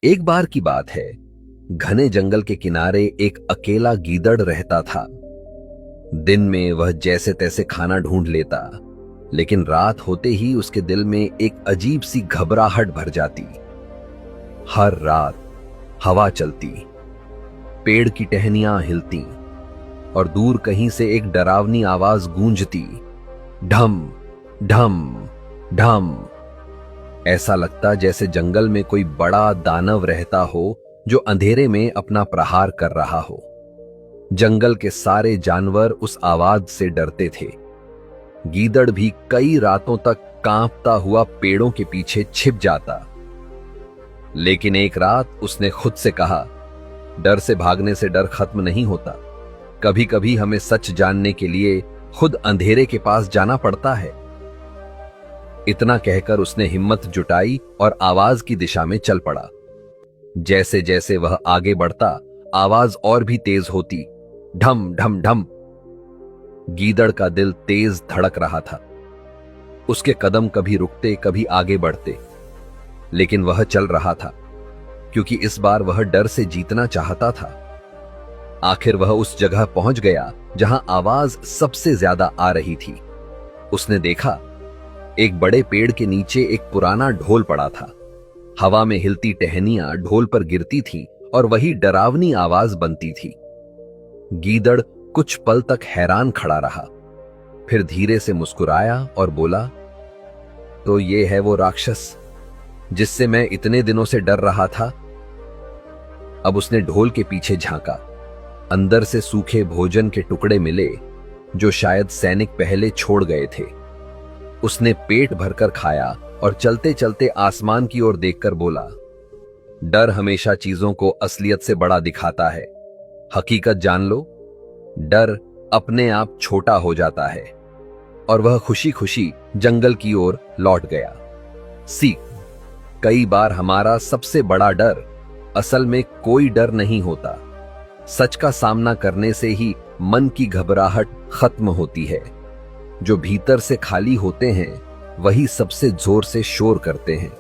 एक बार की बात है, घने जंगल के किनारे एक अकेला गीदड़ रहता था। दिन में वह जैसे तैसे खाना ढूंढ लेता, लेकिन रात होते ही उसके दिल में एक अजीब सी घबराहट भर जाती। हर रात हवा चलती, पेड़ की टहनियां हिलती और दूर कहीं से एक डरावनी आवाज गूंजती, ढम ढम ढम। ऐसा लगता जैसे जंगल में कोई बड़ा दानव रहता हो जो अंधेरे में अपना प्रहार कर रहा हो। जंगल के सारे जानवर उस आवाज से डरते थे। गीदड़ भी कई रातों तक कांपता हुआ पेड़ों के पीछे छिप जाता। लेकिन एक रात उसने खुद से कहा, डर से भागने से डर खत्म नहीं होता। कभी कभी हमें सच जानने के लिए खुद अंधेरे के पास जाना पड़ता है। इतना कहकर उसने हिम्मत जुटाई और आवाज की दिशा में चल पड़ा। जैसे जैसे वह आगे बढ़ता, आवाज और भी तेज होती, ढम ढम ढम। गीदड़ का दिल तेज धड़क रहा था। उसके कदम कभी रुकते, कभी आगे बढ़ते, लेकिन वह चल रहा था, क्योंकि इस बार वह डर से जीतना चाहता था। आखिर वह उस जगह पहुंच गया जहां आवाज सबसे ज्यादा आ रही थी। उसने देखा, एक बड़े पेड़ के नीचे एक पुराना ढोल पड़ा था। हवा में हिलती टहनियां ढोल पर गिरती थीं और वही डरावनी आवाज बनती थी। गीदड़ कुछ पल तक हैरान खड़ा रहा, फिर धीरे से मुस्कुराया और बोला, तो ये है वो राक्षस जिससे मैं इतने दिनों से डर रहा था। अब उसने ढोल के पीछे झांका। अंदर से सूखे भोजन के टुकड़े मिले जो शायद सैनिक पहले छोड़ गए थे। उसने पेट भरकर खाया और चलते चलते आसमान की ओर देखकर बोला, डर हमेशा चीजों को असलियत से बड़ा दिखाता है। हकीकत जान लो, डर अपने आप छोटा हो जाता है। और वह खुशी खुशी जंगल की ओर लौट गया। सीख, कई बार हमारा सबसे बड़ा डर असल में कोई डर नहीं होता। सच का सामना करने से ही मन की घबराहट खत्म होती है। जो भीतर से खाली होते हैं वही सबसे जोर से शोर करते हैं।